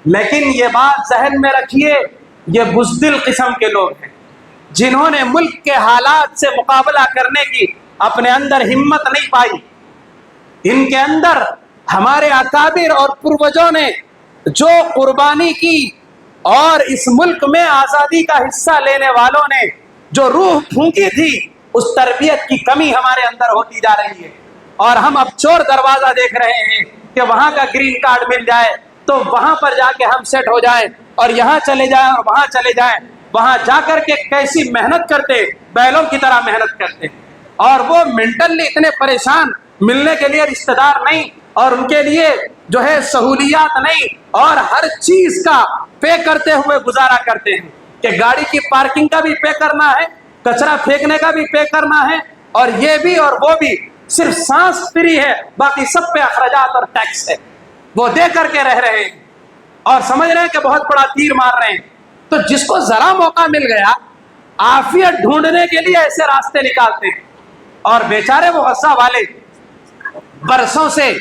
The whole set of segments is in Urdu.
لیکن یہ بات ذہن میں رکھیے، یہ بزدل قسم کے لوگ ہیں جنہوں نے ملک کے حالات سے مقابلہ کرنے کی اپنے اندر ہمت نہیں پائی۔ ان کے اندر ہمارے اکابر اور پروجوں نے جو قربانی کی اور اس ملک میں آزادی کا حصہ لینے والوں نے جو روح پھونکی تھی، اس تربیت کی کمی ہمارے اندر ہوتی جا رہی ہے، اور ہم اب چور دروازہ دیکھ رہے ہیں کہ وہاں کا گرین کارڈ مل جائے تو وہاں پر جا کے ہم سیٹ ہو جائیں، اور یہاں چلے جائیں اور وہاں چلے جائیں۔ وہاں جا کر کے کیسی محنت کرتے، بیلوں کی طرح محنت کرتے، اور وہ مینٹلی اتنے پریشان، ملنے کے لیے رشتہ دار نہیں، اور ان کے لیے جو ہے سہولیات نہیں، اور ہر چیز کا پے کرتے ہوئے گزارا کرتے ہیں کہ گاڑی کی پارکنگ کا بھی پے کرنا ہے، کچرا پھینکنے کا بھی پے کرنا ہے، اور یہ بھی اور وہ بھی، صرف سانس فری ہے، باقی سب پہ اخراجات اور ٹیکس ہے۔ وہ دے کر کے رہ رہے ہیں اور سمجھ رہے ہیں کہ بہت بڑا تیر مار رہے ہیں۔ تو جس کو ذرا موقع مل گیا، عافیت ڈھونڈنے کے لیے ایسے راستے نکالتے ہیں، اور بیچارے وہ غصہ والے برسوں سے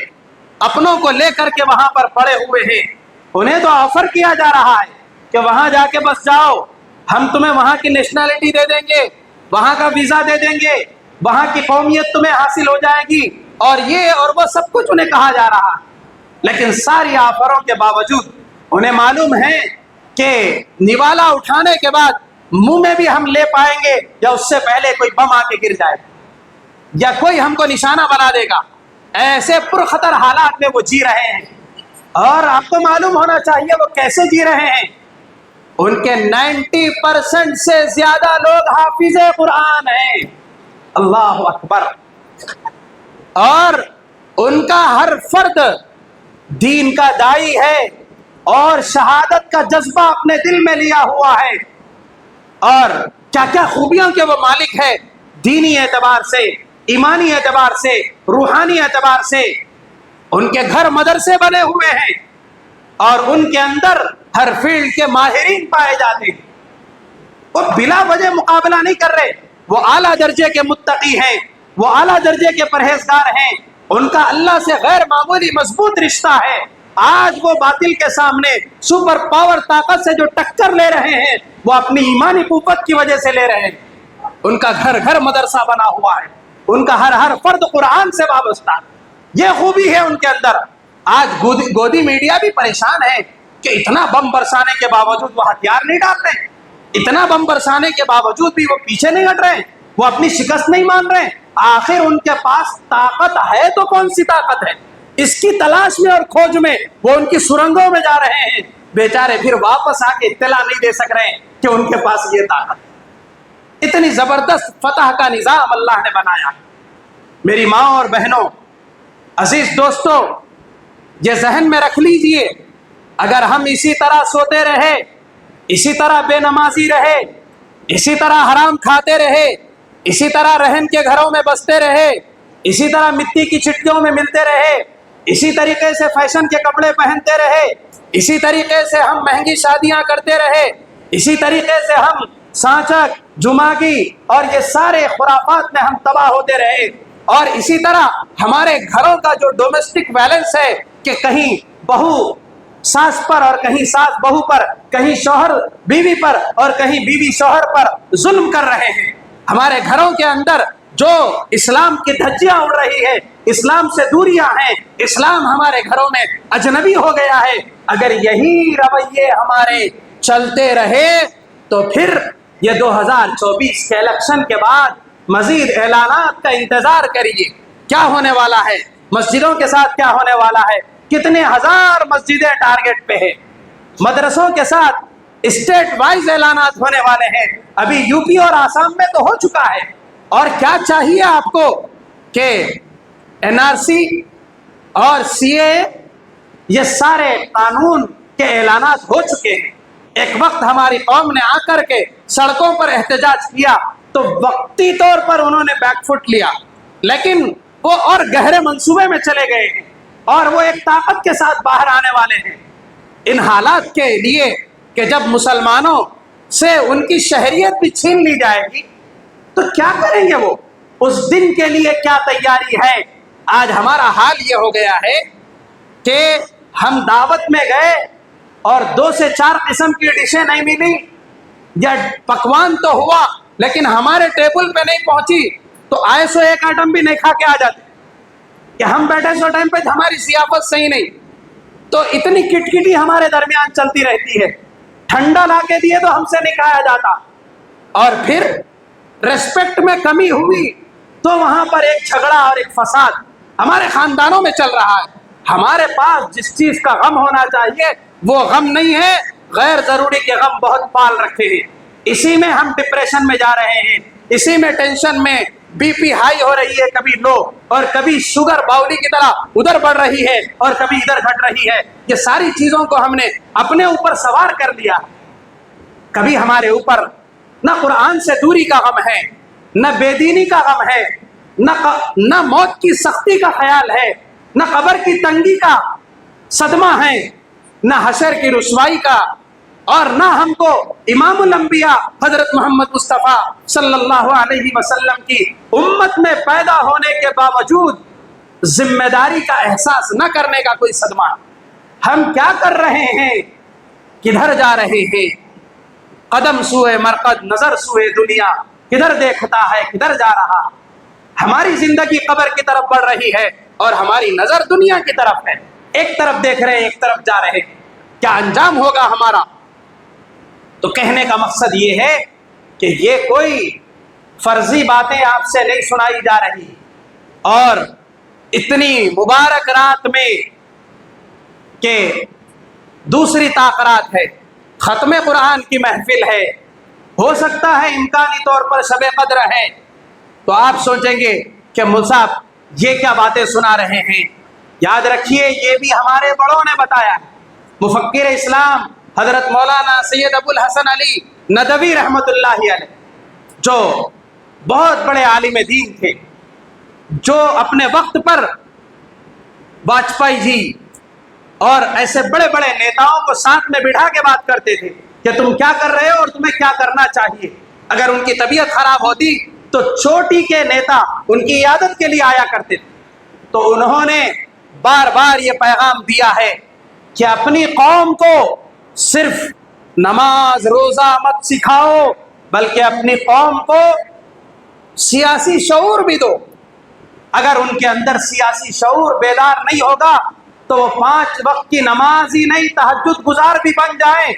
اپنوں کو لے کر کے وہاں پر پڑے ہوئے ہیں۔ انہیں تو آفر کیا جا رہا ہے کہ وہاں جا کے بس جاؤ، ہم تمہیں وہاں کی نیشنلٹی دے دیں گے، وہاں کا ویزا دے دیں گے، وہاں کی قومیت تمہیں حاصل ہو جائے گی، اور یہ اور وہ سب کچھ انہیں کہا جا رہا ہے۔ لیکن ساری آفروں کے باوجود انہیں معلوم ہے کہ نوالا اٹھانے کے بعد منہ میں بھی ہم لے پائیں گے، یا اس سے پہلے کوئی بم آ کے گر جائے گا، یا کوئی ہم کو نشانہ بنا دے گا۔ ایسے پرخطر حالات میں وہ جی رہے ہیں، اور آپ کو معلوم ہونا چاہیے وہ کیسے جی رہے ہیں۔ ان کے 90% سے زیادہ لوگ حافظ قرآن ہیں، اللہ اکبر، اور ان کا ہر فرد دین کا داعی ہے، اور شہادت کا جذبہ اپنے دل میں لیا ہوا ہے، اور کیا کیا خوبیوں کے وہ مالک ہے، دینی اعتبار سے، ایمانی اعتبار سے، روحانی اعتبار سے۔ ان کے گھر مدرسے بنے ہوئے ہیں، اور ان کے اندر ہر فیلڈ کے ماہرین پائے جاتے ہیں۔ وہ بلا وجہ مقابلہ نہیں کر رہے، وہ اعلیٰ درجے کے متقی ہیں، وہ اعلیٰ درجے کے پرہیزگار ہیں، ان کا اللہ سے غیر معمولی مضبوط رشتہ ہے۔ آج وہ باطل کے سامنے سپر پاور طاقت سے جو ٹکر لے رہے ہیں، وہ اپنی ایمانی قوت کی وجہ سے لے رہے ہیں۔ ان کا گھر گھر مدرسہ بنا ہوا ہے، ان کا ہر فرد قرآن سے وابستہ، یہ خوبی ہے ان کے اندر۔ آج گودی میڈیا بھی پریشان ہے کہ اتنا بم برسانے کے باوجود وہ ہتھیار نہیں ڈال رہے، اتنا بم برسانے کے باوجود بھی وہ پیچھے نہیں ہٹ رہے، وہ اپنی شکست نہیں مان رہے۔ آخر ان کے پاس طاقت ہے تو کون سی طاقت ہے؟ اس کی تلاش میں اور کھوج میں وہ ان کی سرنگوں میں جا رہے ہیں۔ بیچارے پھر واپس آ کے اطلاع نہیں دے سک رہے کہ ان کے پاس یہ طاقت۔ اتنی زبردست فتح کا نظام اللہ نے بنایا۔ میری ماں اور بہنوں، عزیز دوستو، یہ ذہن میں رکھ لیجئے، اگر ہم اسی طرح سوتے رہے، اسی طرح بے نمازی رہے، اسی طرح حرام کھاتے رہے، اسی طرح رہن کے گھروں میں بستے رہے، اسی طرح مٹی کی چٹکیوں میں ملتے رہے، اسی طریقے سے فیشن کے کپڑے پہنتے رہے، اسی طریقے سے ہم مہنگی شادیاں کرتے رہے، اسی طریقے سے ہم سانچک، جمعگی اور یہ سارے خرافات میں ہم تباہ ہوتے رہے، اور اسی طرح ہمارے گھروں کا جو ڈومیسٹک وائلنس ہے کہ کہیں بہو ساس پر اور کہیں ساس بہو پر، کہیں شوہر بیوی پر اور کہیں بیوی شوہر پر ظلم کر رہے ہیں، ہمارے گھروں کے اندر جو اسلام کی دھجیاں اڑ رہی ہے، اسلام سے دوریاں ہیں، اسلام ہمارے گھروں میں اجنبی ہو گیا ہے۔ اگر یہی رویے ہمارے چلتے رہے تو پھر یہ 2024 کے الیکشن کے بعد مزید اعلانات کا انتظار کریے، کیا ہونے والا ہے، مسجدوں کے ساتھ کیا ہونے والا ہے، کتنے ہزار مسجدیں ٹارگٹ پہ ہیں، مدرسوں کے ساتھ اسٹیٹ وائز اعلانات ہونے والے ہیں، ابھی یو پی اور آسام میں تو ہو چکا ہے۔ اور کیا چاہیے آپ کو کہ این آر سی اور سی اے، یہ سارے قانون کے اعلانات ہو چکے ہیں۔ ایک وقت ہماری قوم نے آ کر کے سڑکوں پر احتجاج کیا تو وقتی طور پر انہوں نے بیک فٹ لیا، لیکن وہ اور گہرے منصوبے میں چلے گئے ہیں، اور وہ ایک طاقت کے ساتھ باہر آنے والے ہیں ان حالات کے لیے کہ جب مسلمانوں سے ان کی شہریت بھی چھین لی جائے گی تو کیا کریں گے وہ؟ اس دن کے لیے کیا تیاری ہے؟ آج ہمارا حال یہ ہو گیا ہے کہ ہم دعوت میں گئے اور 2 سے 4 قسم کی ڈشیں نہیں ملی، یا پکوان تو ہوا لیکن ہمارے ٹیبل پہ نہیں پہنچی تو آئے سو ایک آئٹم بھی نہیں کھا کے آ جاتے کہ ہم بیٹھے سو ٹائم پہ ہماری ضیافت صحیح نہیں. تو اتنی کٹکٹی ہمارے درمیان چلتی رہتی ہے. ٹھنڈا لا کے دیے تو ہم سے نہیں کھایا جاتا، اور پھر ریسپیکٹ میں کمی ہوئی تو وہاں پر ایک جھگڑا اور ایک فساد ہمارے خاندانوں میں چل رہا ہے. ہمارے پاس جس چیز کا غم ہونا چاہیے وہ غم نہیں ہے، غیر ضروری کے غم بہت پال رکھے ہیں. اسی میں ہم ڈپریشن میں جا رہے ہیں، اسی میں ٹینشن میں بی پی ہائی ہو رہی ہے، کبھی لو، اور کبھی شوگر باؤلی کی طرح ادھر بڑھ رہی ہے اور کبھی ادھر گھٹ رہی ہے. یہ ساری چیزوں کو ہم نے اپنے اوپر سوار کر لیا. کبھی ہمارے اوپر نہ قرآن سے دوری کا غم ہے، نہ بے دینی کا غم ہے، نہ موت کی سختی کا خیال ہے، نہ قبر کی تنگی کا صدمہ ہے، نہ حشر کی رسوائی کا، اور نہ ہم کو امام الانبیاء حضرت محمد مصطفیٰ صلی اللہ علیہ وسلم کی امت میں پیدا ہونے کے باوجود ذمہ داری کا احساس نہ کرنے کا کوئی صدمہ. ہم کیا کر رہے ہیں، کدھر جا رہے ہیں؟ قدم سوئے مرقد، نظر سوئے دنیا، کدھر دیکھتا ہے کدھر جا رہا. ہماری زندگی قبر کی طرف بڑھ رہی ہے اور ہماری نظر دنیا کی طرف ہے. ایک طرف دیکھ رہے ہیں، ایک طرف جا رہے ہیں. کیا انجام ہوگا ہمارا؟ تو کہنے کا مقصد یہ ہے کہ یہ کوئی فرضی باتیں آپ سے نہیں سنائی جا رہی، اور اتنی مبارک رات میں کہ دوسری تاخرات ہے، ختم قرآن کی محفل ہے، ہو سکتا ہے امکانی طور پر شب قدر ہے، تو آپ سوچیں گے کہ مول صاحب یہ کیا باتیں سنا رہے ہیں. یاد رکھیے یہ بھی ہمارے بڑوں نے بتایا. مفکر اسلام حضرت مولانا سید ابو الحسن علی ندوی رحمۃ اللہ علیہ، جو بہت بڑے عالم دین تھے، جو اپنے وقت پر واجپئی جی اور ایسے بڑے بڑے نیتاؤں کو ساتھ میں بٹھا کے بات کرتے تھے کہ تم کیا کر رہے ہو اور تمہیں کیا کرنا چاہیے. اگر ان کی طبیعت خراب ہوتی تو چوٹی کے نیتا ان کی عیادت کے لیے آیا کرتے تھے. تو انہوں نے بار بار یہ پیغام دیا ہے کہ اپنی قوم کو صرف نماز روزہ مت سکھاؤ، بلکہ اپنی قوم کو سیاسی شعور بھی دو. اگر ان کے اندر سیاسی شعور بیدار نہیں ہوگا تو وہ 5 وقت کی نماز ہی نہیں تہجد گزار بھی بن جائیں،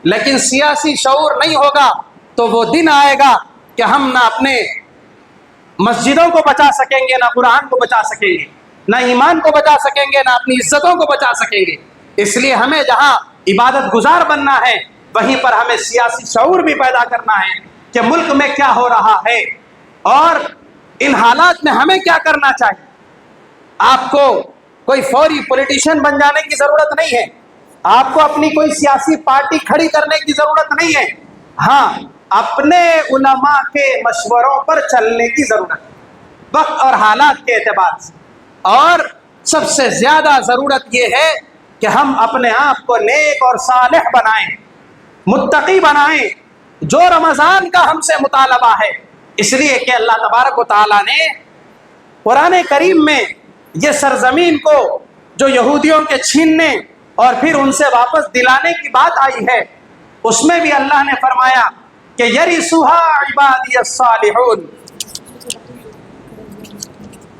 لیکن سیاسی شعور نہیں ہوگا تو وہ دن آئے گا کہ ہم نہ اپنے مسجدوں کو بچا سکیں گے، نہ قرآن کو بچا سکیں گے، نہ ایمان کو بچا سکیں گے، نہ اپنی عزتوں کو بچا سکیں گے. اس لیے ہمیں جہاں عبادت گزار بننا ہے وہیں پر ہمیں سیاسی شعور بھی پیدا کرنا ہے کہ ملک میں کیا ہو رہا ہے اور ان حالات میں ہمیں کیا کرنا چاہیے. آپ کو کوئی فوری پولیٹیشین بن جانے کی ضرورت نہیں ہے، آپ کو اپنی کوئی سیاسی پارٹی کھڑی کرنے کی ضرورت نہیں ہے. ہاں، اپنے علماء کے مشوروں پر چلنے کی ضرورت ہے وقت اور حالات کے اعتبار سے. اور سب سے زیادہ ضرورت یہ ہے کہ ہم اپنے آپ کو نیک اور صالح بنائیں، متقی بنائیں، جو رمضان کا ہم سے مطالبہ ہے. اس لیے کہ اللہ تبارک و تعالیٰ نے قرآن کریم میں یہ سرزمین کو جو یہودیوں کے چھیننے اور پھر ان سے واپس دلانے کی بات آئی ہے، اس میں بھی اللہ نے فرمایا کہ یرثها عبادی الصالحون،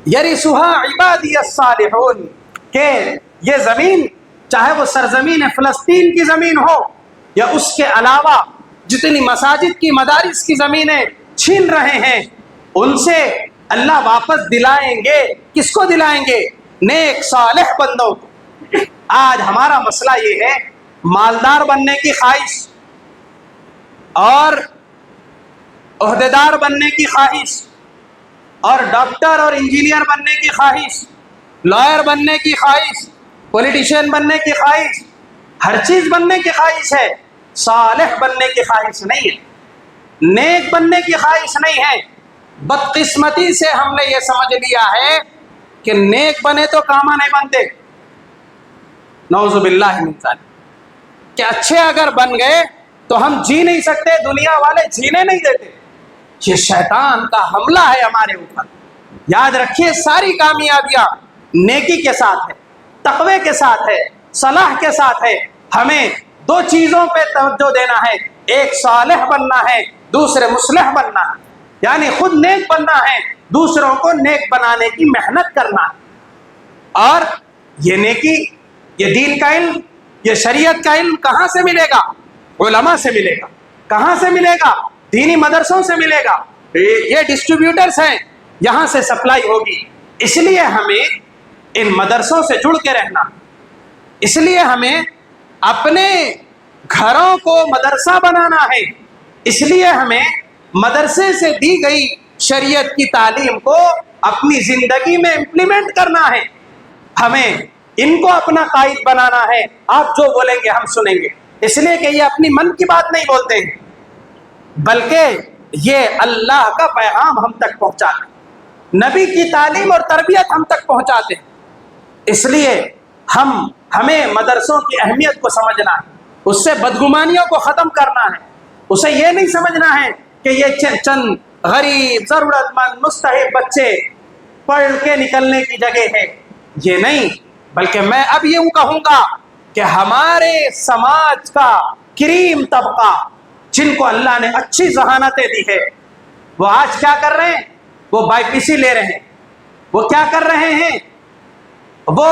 یرثها عبادی الصالحون، کہ یہ زمین چاہے وہ سرزمین فلسطین کی زمین ہو یا اس کے علاوہ جتنی مساجد کی مدارس کی زمینیں چھین رہے ہیں ان سے اللہ واپس دلائیں گے. کس کو دلائیں گے؟ نیک صالح بندوں کو. آج ہمارا مسئلہ یہ ہے مالدار بننے کی خواہش اور عہدیدار بننے کی خواہش اور ڈاکٹر اور انجینئر بننے کی خواہش، لائر بننے کی خواہش، پولیٹیشین بننے کی خواہش، ہر چیز بننے کی خواہش ہے. صالح بننے کی خواہش نہیں ہے، نیک بننے کی خواہش نہیں ہے. بدقسمتی سے ہم نے یہ سمجھ لیا ہے کہ نیک بنے تو کاما نہیں بنتے، نعوذ باللہ من ذالک، کہ اچھے اگر بن گئے تو ہم جی نہیں سکتے، دنیا والے جینے نہیں دیتے. یہ شیطان کا حملہ ہے ہمارے اوپر. یاد رکھیے ساری کامیابیاں نیکی کے ساتھ ہے, تقوی کے ساتھ ہے, صلاح کے ساتھ ہے. ہمیں دو چیزوں پہ توجہ دینا ہے, ایک صالح بننا ہے, دوسرے مصلح بننا ہے. یعنی خود نیک بننا ہے, دوسروں کو نیک بنانے کی محنت کرنا ہے. اور یہ نیکی, یہ دین کا علم, یہ شریعت کا علم کہاں سے ملے گا؟ علماء سے ملے گا. کہاں سے ملے گا؟ دینی مدرسوں سے ملے گا. یہ ڈسٹریبیوٹرز ہیں, یہاں سے سپلائی ہوگی. اس لیے ہمیں ان مدرسوں سے جڑ کے رہنا, اس لیے ہمیں اپنے گھروں کو مدرسہ بنانا ہے, اس لیے ہمیں مدرسے سے دی گئی شریعت کی تعلیم کو اپنی زندگی میں امپلیمنٹ کرنا ہے. ہمیں ان کو اپنا قائد بنانا ہے. آپ جو بولیں گے ہم سنیں گے, اس لیے کہ یہ اپنی من کی بات نہیں بولتے ہیں, بلکہ یہ اللہ کا پیغام ہم تک پہنچاتے ہیں, نبی کی تعلیم اور تربیت ہم تک پہنچاتے ہیں. اس لیے ہمیں مدرسوں کی اہمیت کو سمجھنا ہے, اس سے بدگمانیوں کو ختم کرنا ہے. اسے یہ نہیں سمجھنا ہے کہ یہ چند غریب ضرورت مند مستحق بچے پڑھ کے نکلنے کی جگہ ہے. یہ نہیں, بلکہ میں اب یوں کہوں گا کہ ہمارے سماج کا کریم طبقہ, جن کو اللہ نے اچھی ذہانتیں دی ہے, وہ آج کیا کر رہے ہیں؟ وہ بائی پی سی لے رہے ہیں. وہ کیا کر رہے ہیں؟ وہ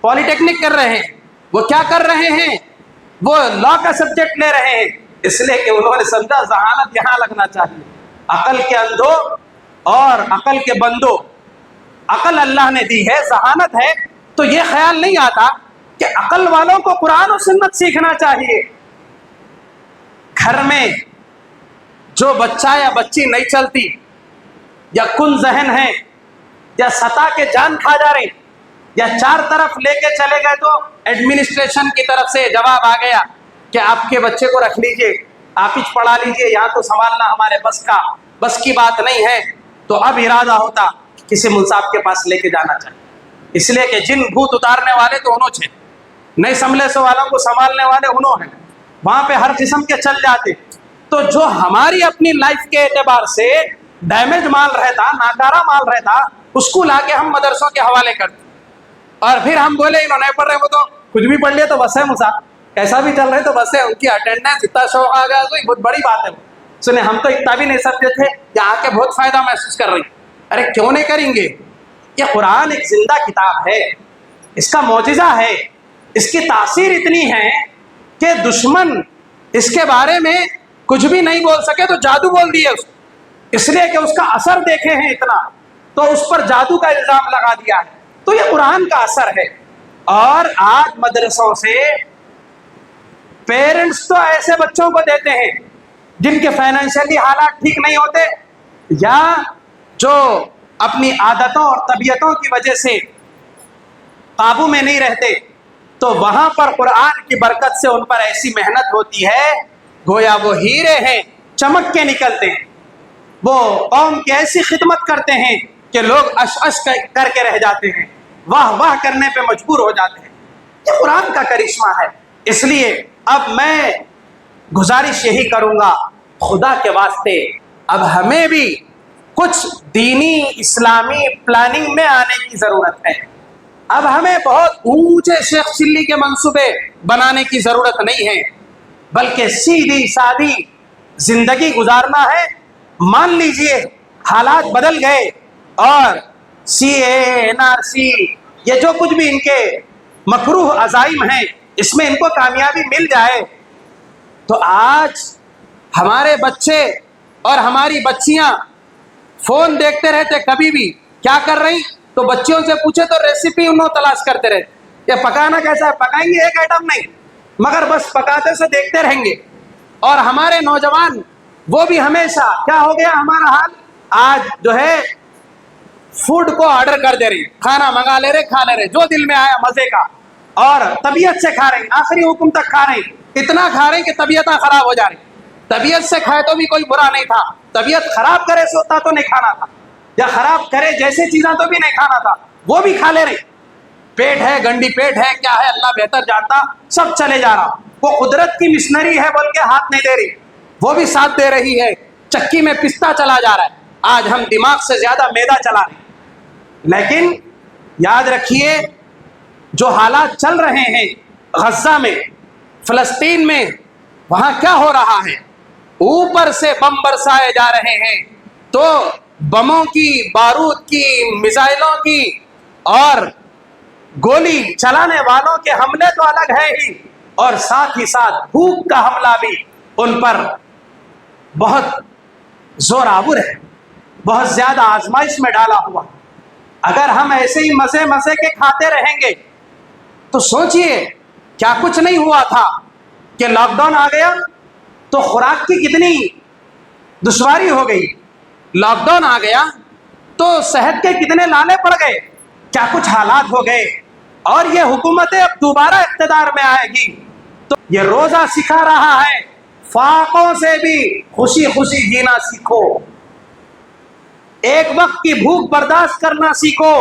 پالی ٹیکنک کر رہے ہیں. وہ کیا کر رہے ہیں؟ وہ لا کا سبجیکٹ لے رہے ہیں. اس لیے کہ انہوں نے سمجھا ذہانت یہاں لگنا چاہیے. عقل کے اندھو اور عقل کے بندو, عقل اللہ نے دی ہے, ذہانت ہے, تو یہ خیال نہیں آتا کہ عقل والوں کو قرآن و سنت سیکھنا چاہیے. گھر میں جو بچہ یا بچی نہیں چلتی, یا کن ذہن ہے, یا ستا کے جان کھا جا رہے, یا چار طرف لے کے چلے گئے تو ایڈمنسٹریشن کی طرف سے جواب آ گیا کہ آپ کے بچے کو رکھ لیجئے, آپ ہی پڑھا لیجئے, یہاں تو سنبھالنا ہمارے بس کی بات نہیں ہے. تو اب ارادہ ہوتا کسی منصاف کے پاس لے کے جانا چاہیے, اس لیے کہ جن بھوت اتارنے والے تو انہوں تھے, نہیں سنبھلے سو والوں کو سنبھالنے والے انہوں ہیں. وہاں پہ ہر قسم کے چل جاتے. تو جو ہماری اپنی لائف کے اعتبار سے ڈیمیج مال رہتا, ناکارہ مال رہتا, اس کو لا کے ہم مدرسوں کے حوالے کرتے, اور پھر ہم بولے انہوں نہیں پڑھ رہے, وہ تو کچھ بھی پڑھ لیا تو بس ہے, مسا کیسا بھی چل رہے تو بس ہے, ان کی اٹینڈنس اتنا شوق آ گیا, تو بہت بڑی بات ہے. سنیں, ہم تو اتنا بھی نہیں سمجھے تھے, یہاں کے بہت فائدہ محسوس کر رہی. ارے کیوں نہیں کریں گے؟ یہ قرآن ایک زندہ کتاب ہے, اس کا معجزہ ہے, اس کی تاثیر اتنی ہے کہ دشمن اس کے بارے میں کچھ بھی نہیں بول سکے تو جادو بول دیے اس کو, اس لیے کہ اس کا اثر دیکھے ہیں اتنا, تو اس پر جادو کا الزام لگا دیا ہے. تو یہ قرآن کا اثر ہے. اور آج مدرسوں سے پیرنٹس تو ایسے بچوں کو دیتے ہیں جن کے فائنینشلی حالات ٹھیک نہیں ہوتے, یا جو اپنی عادتوں اور طبیعتوں کی وجہ سے قابو میں نہیں رہتے, تو وہاں پر قرآن کی برکت سے ان پر ایسی محنت ہوتی ہے گویا وہ ہیرے ہیں, چمک کے نکلتے ہیں. وہ قوم کی ایسی خدمت کرتے ہیں کہ لوگ اش اش کر کے رہ جاتے ہیں, واہ واہ کرنے پہ مجبور ہو جاتے ہیں. یہ قرآن کا کرشمہ ہے. اس لیے اب میں گزارش یہی کروں گا, خدا کے واسطے اب ہمیں بھی کچھ دینی اسلامی پلاننگ میں آنے کی ضرورت ہے. اب ہمیں بہت اونچے شیخ چلی کے منصوبے بنانے کی ضرورت نہیں ہے, بلکہ سیدھی سادی زندگی گزارنا ہے. مان لیجئے حالات بدل گئے اور سی اے, این آر سی, یہ جو کچھ بھی ان کے مکروہ عزائم ہیں, اس میں ان کو کامیابی مل جائے, تو آج ہمارے بچے اور ہماری بچیاں فون دیکھتے رہتے, کبھی بھی کیا کر رہی تو بچیوں سے پوچھے تو ریسیپی انہوں تلاش کرتے رہتے, یہ پکانا کیسا ہے, پکائیں گے ایک آئٹم نہیں, مگر بس پکاتے سے دیکھتے رہیں گے. اور ہمارے نوجوان وہ بھی ہمیشہ کیا ہو گیا ہمارا حال, آج جو ہے فوڈ کو آرڈر کر دے رہے, کھانا منگا لے رہے, کھا لے رہے جو دل میں آیا مزے کا, اور طبیعت سے کھا رہے ہیں, آخری حکم تک کھا رہے ہیں, اتنا کھا رہے ہیں کہ طبیعتیں خراب ہو جا رہی. طبیعت سے کھائے تو بھی کوئی برا نہیں تھا, طبیعت خراب کرے سوتا تو نہیں کھانا تھا, یا خراب کرے جیسے چیزاں تو بھی نہیں کھانا تھا, وہ بھی کھا لے رہے. پیٹ ہے, گنڈی پیٹ ہے, کیا ہے اللہ بہتر جانتا, سب چلے جا رہا. وہ قدرت کی مشنری ہے بول کے ہاتھ نہیں دے رہی, وہ بھی ساتھ دے رہی ہے. چکی میں پستہ چلا جا رہا ہے، آج ہم دماغ سے زیادہ میدا چلا رہے ہیں۔ لیکن یاد رکھیے جو حالات چل رہے ہیں غزہ میں، فلسطین میں، وہاں کیا ہو رہا ہے؟ اوپر سے بم برسائے جا رہے ہیں، تو بموں کی، بارود کی، میزائلوں کی اور گولی چلانے والوں کے حملے تو الگ ہے ہی، اور ساتھ ہی ساتھ بھوک کا حملہ بھی ان پر بہت زور آور ہے، بہت زیادہ آزمائش میں ڈالا ہوا۔ اگر ہم ایسے ہی مزے مزے کے کھاتے رہیں گے تو سوچئے کیا کچھ نہیں ہوا تھا کہ لاک ڈاؤن آ گیا تو خوراک کی کتنی دشواری ہو گئی، لاک ڈاؤن آ گیا تو صحت کے کتنے لالے پڑ گئے، کیا کچھ حالات ہو گئے، اور یہ حکومتیں اب دوبارہ اقتدار میں آئے گی تو یہ روزہ سکھا رہا ہے فاقوں سے بھی خوشی خوشی جینا سیکھو، ایک وقت کی بھوک برداشت کرنا سیکھو،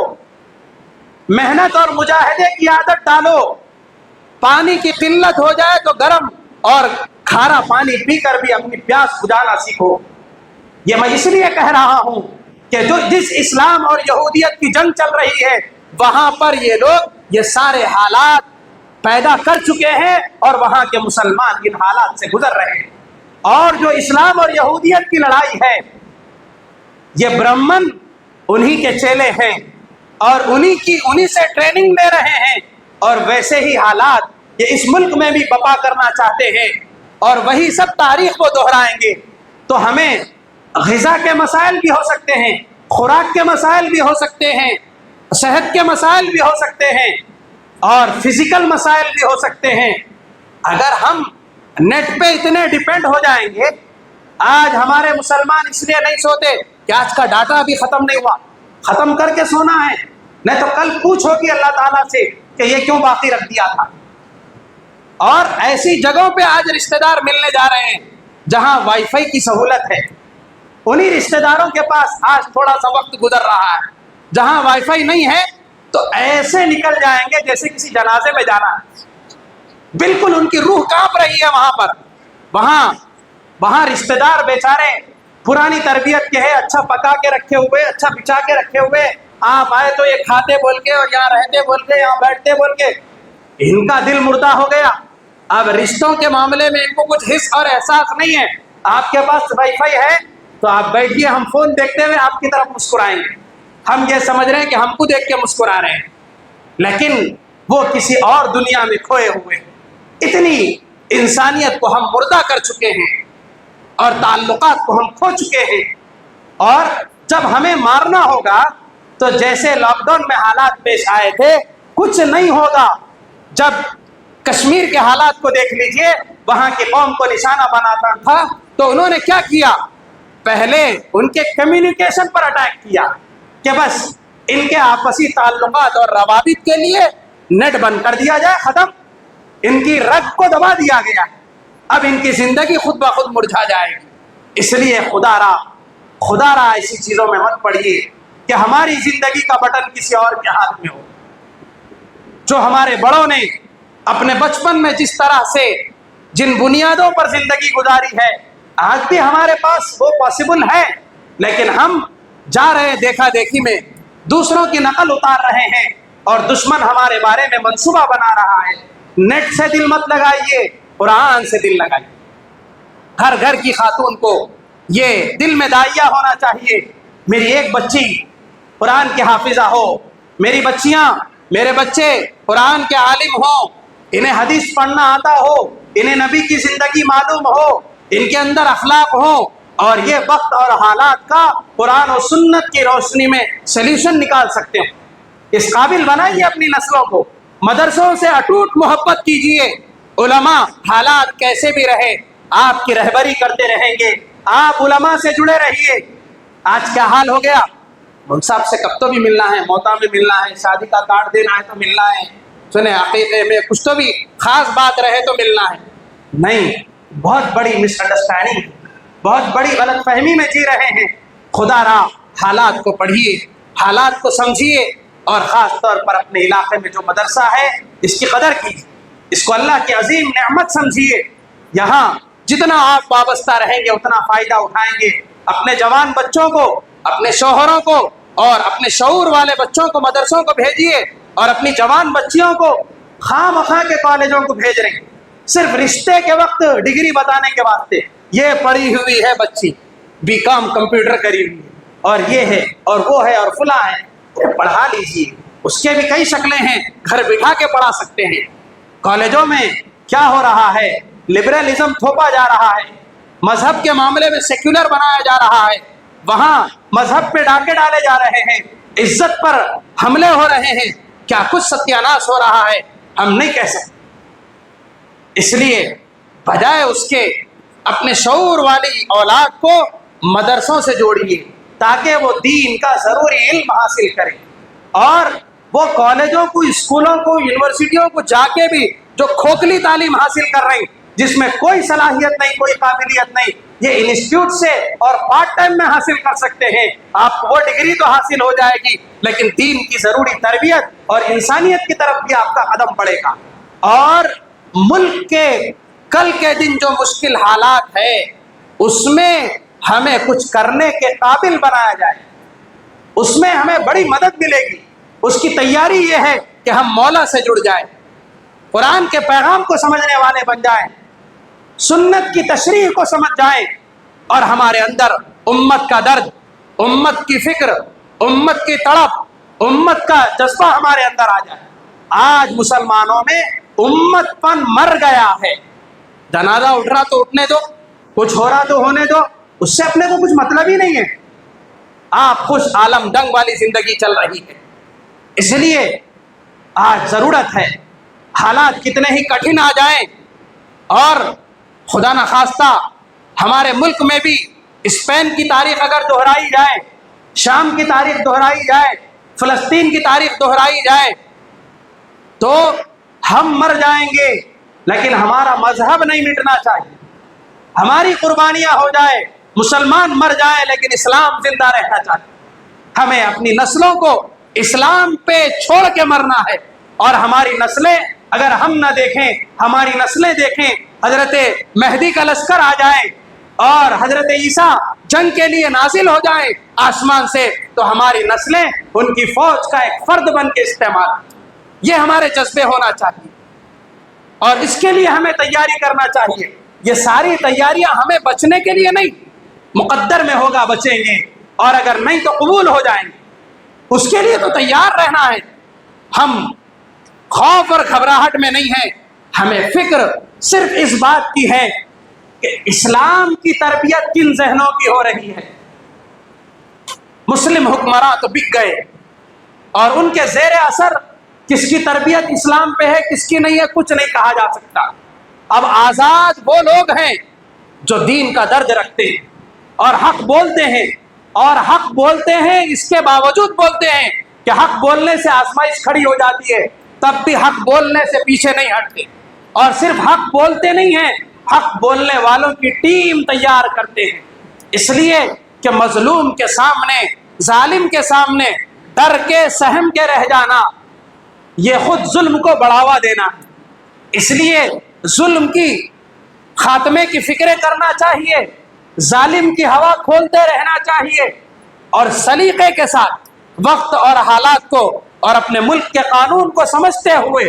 محنت اور مجاہدے کی عادت ڈالو، پانی کی قلت ہو جائے تو گرم اور کھارا پانی پی کر بھی اپنی پیاس بجھانا سیکھو۔ یہ میں اس لیے کہہ رہا ہوں کہ جس اسلام اور یہودیت کی جنگ چل رہی ہے وہاں پر یہ لوگ یہ سارے حالات پیدا کر چکے ہیں اور وہاں کے مسلمان ان حالات سے گزر رہے ہیں۔ اور جو اسلام اور یہودیت کی لڑائی ہے یہ برہمن انہی کے چیلے ہیں اور انہی سے ٹریننگ لے رہے ہیں، اور ویسے ہی حالات یہ اس ملک میں بھی بپا کرنا چاہتے ہیں، اور وہی سب تاریخ کو دہرائیں گے۔ تو ہمیں غذا کے مسائل بھی ہو سکتے ہیں، خوراک کے مسائل بھی ہو سکتے ہیں، صحت کے مسائل بھی ہو سکتے ہیں، اور فزیکل مسائل بھی ہو سکتے ہیں۔ اگر ہم نیٹ پہ اتنے ڈیپینڈ ہو جائیں گے، آج ہمارے مسلمان اس لیے نہیں سوتے کہ آج کا ڈاٹا بھی ختم نہیں ہوا، ختم کر کے سونا ہے، نہیں تو کل پوچھو گی اللہ تعالیٰ سے کہ یہ کیوں باقی رکھ دیا تھا۔ اور ایسی جگہوں پہ آج رشتہ دار ملنے جا رہے ہیں جہاں وائی فائی کی سہولت ہے، انہی رشتہ داروں کے پاس آج تھوڑا سا وقت گزر رہا ہے۔ جہاں وائی فائی نہیں ہے تو ایسے نکل جائیں گے جیسے کسی جنازے میں جانا ہے، بالکل ان کی روح کانپ رہی ہے وہاں پر۔ وہاں رشتہ دار بیچارے پرانی تربیت کے ہیں، اچھا پکا کے رکھے ہوئے، اچھا بچا کے رکھے ہوئے، آپ آئے تو یہ کھاتے بول کے اور یہاں رہتے بول کے، یہاں بیٹھتے بول کے، ان کا دل مردہ ہو گیا۔ اب رشتوں کے معاملے میں ان کو کچھ حس اور احساس نہیں ہے۔ آپ کے پاس وائی فائی ہے تو آپ بیٹھیے، ہم فون دیکھتے ہوئے آپ کی طرف مسکرائیں گے، ہم یہ سمجھ رہے ہیں کہ ہم کو دیکھ کے مسکرا رہے ہیں، لیکن وہ کسی اور دنیا میں کھوئے ہوئے۔ اتنی انسانیت کو ہم مردہ کر چکے ہیں اور تعلقات کو ہم کھو چکے ہیں، اور جب ہمیں مارنا ہوگا تو جیسے لاک ڈاؤن میں حالات پیش آئے تھے کچھ نہیں ہوگا۔ جب کشمیر کے حالات کو دیکھ لیجئے، وہاں کی قوم کو نشانہ بناتا تھا تو انہوں نے کیا کیا؟ پہلے ان کے کمیونیکیشن پر اٹیک کیا کہ بس ان کے آپسی تعلقات اور روابط کے لیے نیٹ بند کر دیا جائے، ختم، ان کی رگ کو دبا دیا گیا، اب ان کی زندگی خود بخود مرجھا جائے گی۔ اس لیے خدا را ایسی چیزوں میں مت پڑیے کہ ہماری زندگی کا بٹن کسی اور کے ہاتھ میں ہو۔ جو ہمارے بڑوں نے اپنے بچپن میں جس طرح سے جن بنیادوں پر زندگی گزاری ہے، آج بھی ہمارے پاس وہ پاسبل ہے، لیکن ہم جا رہے ہیں دیکھا دیکھی میں، دوسروں کی نقل اتار رہے ہیں، اور دشمن ہمارے بارے میں منصوبہ بنا رہا ہے۔ نیٹ سے دل مت لگائیے، قرآن سے دل لگائیے۔ ہر گھر کی خاتون کو یہ دل میں داعیہ ہونا چاہیے، میری ایک بچی قرآن کے حافظہ ہو، میری بچیاں، میرے بچے قرآن کے عالم ہوں، انہیں حدیث پڑھنا آتا ہو، انہیں نبی کی زندگی معلوم ہو، ان کے اندر اخلاق ہو، اور یہ وقت اور حالات کا قرآن و سنت کی روشنی میں سلیوشن نکال سکتے ہیں۔ اس قابل بنائیے اپنی نسلوں کو، مدرسوں سے اٹوٹ محبت کیجیے، علماء حالات کیسے بھی رہے آپ کی رہبری کرتے رہیں گے، آپ علماء سے جڑے رہیے۔ آج کیا حال ہو گیا، مول صاحب سے کب تو بھی ملنا ہے، موتا میں ملنا ہے، شادی کا کارڈ دینا ہے تو ملنا ہے، سنیں عقیقے میں کچھ تو بھی خاص بات رہے تو ملنا ہے، نہیں، بہت بڑی مس انڈرسٹینڈنگ، بہت بڑی غلط فہمی میں جی رہے ہیں۔ خدا را حالات کو پڑھیے، حالات کو سمجھیے، اور خاص طور پر اپنے علاقے میں جو مدرسہ ہے اس کی قدر کیجیے، اس کو اللہ کی عظیم نعمت سمجھیے۔ یہاں جتنا آپ وابستہ رہیں گے اتنا فائدہ اٹھائیں گے۔ اپنے جوان بچوں کو، اپنے شوہروں کو اور اپنے شعور والے بچوں کو مدرسوں کو بھیجیے، اور اپنی جوان بچیوں کو خواہ مخواہ کے کالجوں کو بھیج رہے ہیں صرف رشتے کے وقت ڈگری بتانے کے واسطے۔ یہ پڑھی ہوئی ہے بچی، بی کام کمپیوٹر کری ہوئی ہے، اور یہ ہے اور وہ ہے اور فلاں ہے، پڑھا لیجیے۔ اس کے بھی کئی شکلیں ہیں، گھر بٹھا کے پڑھا سکتے ہیں۔ کالجوں میں کیا ہو رہا ہے؟ لبرلزم تھوپا جا رہا ہے، مذہب کے معاملے میں سیکولر بنایا جا رہا ہے، وہاں مذہب پہ ڈاکے ڈالے جا رہے ہیں، عزت پر حملے ہو رہے ہیں، کیا کچھ ستیاناش ہو رہا ہے ہم نہیں کہہ سکتے۔ اس لیے بجائے اس کے اپنے شعور والی اولاد کو مدرسوں سے جوڑیے تاکہ وہ دین کا ضروری علم حاصل کریں، اور وہ کالجوں کو، اسکولوں کو، یونیورسٹیوں کو جا کے بھی جو کھوکھلی تعلیم حاصل کر رہے ہیں جس میں کوئی صلاحیت نہیں، کوئی قابلیت نہیں، یہ انسٹیٹیوٹ سے اور پارٹ ٹائم میں حاصل کر سکتے ہیں۔ آپ کو وہ ڈگری تو حاصل ہو جائے گی، لیکن دین کی ضروری تربیت اور انسانیت کی طرف بھی آپ کا قدم پڑے گا۔ اور ملک کے کل کے دن جو مشکل حالات ہے اس میں ہمیں کچھ کرنے کے قابل بنایا جائے، اس میں ہمیں بڑی مدد ملے گی۔ اس کی تیاری یہ ہے کہ ہم مولا سے جڑ جائیں، قرآن کے پیغام کو سمجھنے والے بن جائیں، سنت کی تشریح کو سمجھ جائیں، اور ہمارے اندر امت کا درد، امت کی فکر، امت کی تڑپ، امت کا جذبہ ہمارے اندر آ جائے۔ آج مسلمانوں میں امت پن مر گیا ہے۔ جنازہ اٹھ رہا تو اٹھنے دو، کچھ ہو رہا تو ہونے دو، اس سے اپنے کو کچھ مطلب ہی نہیں ہے۔ آپ خوش عالم ڈنگ والی زندگی چل رہی ہے۔ اس لیے آج ضرورت ہے، حالات کتنے ہی کٹھن آ جائیں، اور خدا نخواستہ ہمارے ملک میں بھی اسپین کی تاریخ اگر دہرائی جائے، شام کی تاریخ دہرائی جائے، فلسطین کی تاریخ دہرائی جائے، تو ہم مر جائیں گے لیکن ہمارا مذہب نہیں مٹنا چاہیے۔ ہماری قربانیاں ہو جائے، مسلمان مر جائیں لیکن اسلام زندہ رہنا چاہیے۔ ہمیں اپنی نسلوں کو اسلام پہ چھوڑ کے مرنا ہے، اور ہماری نسلیں اگر ہم نہ دیکھیں، ہماری نسلیں دیکھیں، حضرت مہدی کا لشکر آ جائے اور حضرت عیسیٰ جنگ کے لیے نازل ہو جائیں آسمان سے، تو ہماری نسلیں ان کی فوج کا ایک فرد بن کے استعمال، یہ ہمارے جذبے ہونا چاہیے، اور اس کے لیے ہمیں تیاری کرنا چاہیے۔ یہ ساری تیاریاں ہمیں بچنے کے لیے نہیں، مقدر میں ہوگا بچیں گے، اور اگر نہیں تو قبول ہو جائیں گے، اس کے لیے تو تیار رہنا ہے۔ ہم خوف اور گھبراہٹ میں نہیں ہیں، ہمیں فکر صرف اس بات کی ہے کہ اسلام کی تربیت کن ذہنوں کی ہو رہی ہے۔ مسلم حکمراں تو بک گئے، اور ان کے زیر اثر کس کی تربیت اسلام پہ ہے کس کی نہیں ہے کچھ نہیں کہا جا سکتا۔ اب آزاد وہ لوگ ہیں جو دین کا درد رکھتے ہیں اور حق بولتے ہیں، اور حق بولتے ہیں، اس کے باوجود بولتے ہیں کہ حق بولنے سے آزمائش کھڑی ہو جاتی ہے، تب بھی حق بولنے سے پیچھے نہیں ہٹتے، اور صرف حق بولتے نہیں ہیں، حق بولنے والوں کی ٹیم تیار کرتے ہیں، اس لیے کہ مظلوم کے سامنے، ظالم کے سامنے ڈر کے سہم کے رہ جانا یہ خود ظلم کو بڑھاوا دینا ہے۔ اس لیے ظلم کی خاتمے کی فکریں کرنا چاہیے، ظالم کی ہوا کھولتے رہنا چاہیے، اور سلیقے کے ساتھ وقت اور حالات کو اور اپنے ملک کے قانون کو سمجھتے ہوئے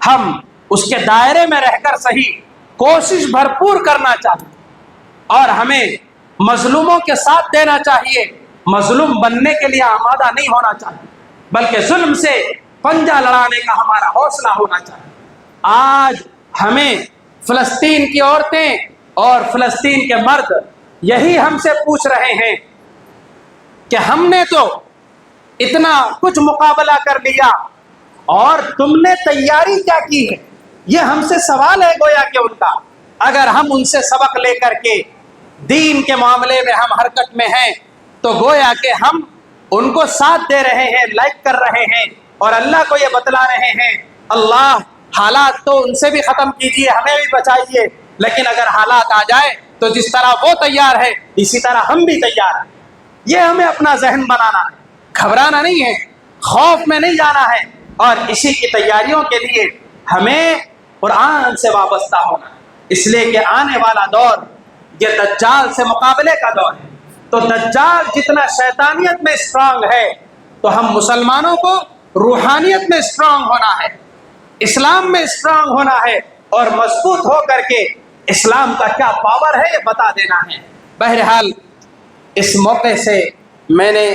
ہم اس کے دائرے میں رہ کر صحیح کوشش بھرپور کرنا چاہیے، اور ہمیں مظلوموں کے ساتھ دینا چاہیے، مظلوم بننے کے لیے آمادہ نہیں ہونا چاہیے، بلکہ ظلم سے پنجہ لڑانے کا ہمارا حوصلہ ہونا چاہیے۔ آج ہمیں فلسطین کی عورتیں اور فلسطین کے مرد یہی ہم سے پوچھ رہے ہیں کہ ہم نے تو اتنا کچھ مقابلہ کر لیا اور تم نے تیاری کیا کی ہے؟ یہ ہم سے سوال ہے گویا کہ ان کا۔ اگر ہم ان سے سبق لے کر کے دین کے معاملے میں ہم حرکت میں ہیں تو گویا کہ ہم ان کو ساتھ دے رہے ہیں، لائک کر رہے ہیں، اور اللہ کو یہ بتلا رہے ہیں اللہ حالات تو ان سے بھی ختم کیجیے، ہمیں بھی بچائیے، لیکن اگر حالات آ جائے تو جس طرح وہ تیار ہے اسی طرح ہم بھی تیار ہیں۔ یہ ہمیں اپنا ذہن بنانا ہے، گھبرانا نہیں ہے، خوف میں نہیں جانا ہے، اور اسی کی تیاریوں کے لیے ہمیں قرآن سے وابستہ ہونا ہے، اس لیے کہ آنے والا دور یہ دجال سے مقابلے کا دور ہے۔ تو دجال جتنا شیطانیت میں اسٹرانگ ہے تو ہم مسلمانوں کو روحانیت میں اسٹرانگ ہونا ہے، اسلام میں اسٹرانگ ہونا ہے، اور مضبوط ہو کر کے اسلام کا کیا پاور ہے یہ بتا دینا ہے۔ بہرحال اس موقع سے میں نے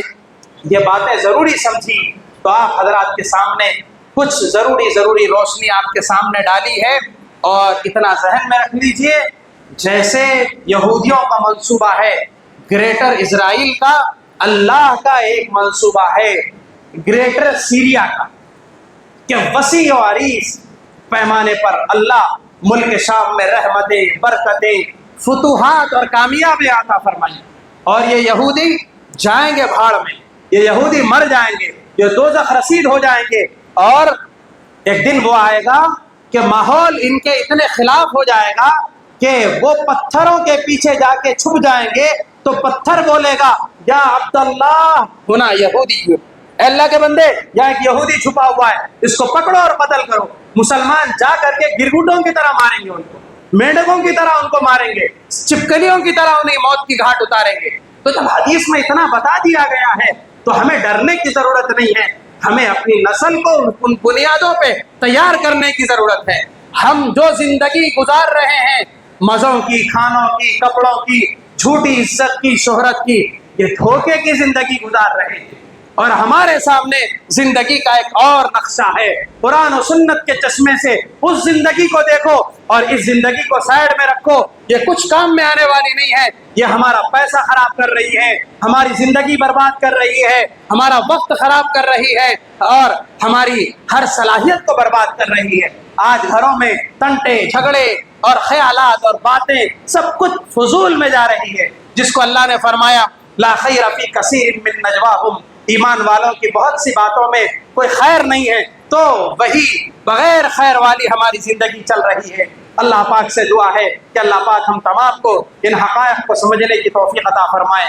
یہ باتیں ضروری سمجھی تو آپ حضرات کے سامنے کچھ ضروری روشنی آپ کے سامنے ڈالی ہے، اور اتنا ذہن میں رکھ لیجئے جیسے یہودیوں کا منصوبہ ہے گریٹر اسرائیل کا، اللہ کا ایک منصوبہ ہے گریٹر سیریا کا، کہ وسیع و عریض پیمانے پر اللہ ملک شام میں رحمتیں، برکتیں، فتوحات اور کامیابی عطا فرمائیں، اور یہ یہودی جائیں گے بھاڑ میں، یہ یہودی مر جائیں گے، یہ دوزخ رسید ہو جائیں گے، اور ایک دن وہ آئے گا کہ ماحول ان کے اتنے خلاف ہو جائے گا کہ وہ پتھروں کے پیچھے جا کے چھپ جائیں گے تو پتھر بولے گا یا عبداللہ، ہونا یہودی، اے اللہ کے بندے یا ایک یہودی چھپا ہوا ہے، اس کو پکڑو اور قتل کرو۔ مسلمان جا کر کے گرگٹوں کی طرح ماریں گے ان کو، مینڈکوں کی طرح ان کو ماریں گے، چپکلیوں کی طرح انہیں موت کی گھاٹ اتاریں گے۔ تو جب حدیث میں اتنا بتا دیا گیا ہے تو ہمیں ڈرنے کی ضرورت نہیں ہے، ہمیں اپنی نسل کو ان بنیادوں پہ تیار کرنے کی ضرورت ہے۔ ہم جو زندگی گزار رہے ہیں مزوں کی، کھانوں کی، کپڑوں کی، جھوٹی عزت کی، شہرت کی، یہ دھوکے کی زندگی گزار رہے ہیں، اور ہمارے سامنے زندگی کا ایک اور نقشہ ہے۔ قرآن و سنت کے چشمے سے اس زندگی کو دیکھو اور اس زندگی کو سائڈ میں رکھو، یہ کچھ کام میں آنے والی نہیں ہے، یہ ہمارا پیسہ خراب کر رہی ہے، ہماری زندگی برباد کر رہی ہے، ہمارا وقت خراب کر رہی ہے، اور ہماری ہر صلاحیت کو برباد کر رہی ہے۔ آج گھروں میں تنٹے، جھگڑے اور خیالات اور باتیں سب کچھ فضول میں جا رہی ہے، جس کو اللہ نے فرمایا لا خیر فی کثیر من نجواہم، ایمان والوں کی بہت سی باتوں میں کوئی خیر نہیں ہے، تو وہی بغیر خیر والی ہماری زندگی چل رہی ہے۔ اللہ پاک سے دعا ہے کہ اللہ پاک ہم تمام کو ان حقائق کو سمجھنے کی توفیق عطا فرمائے۔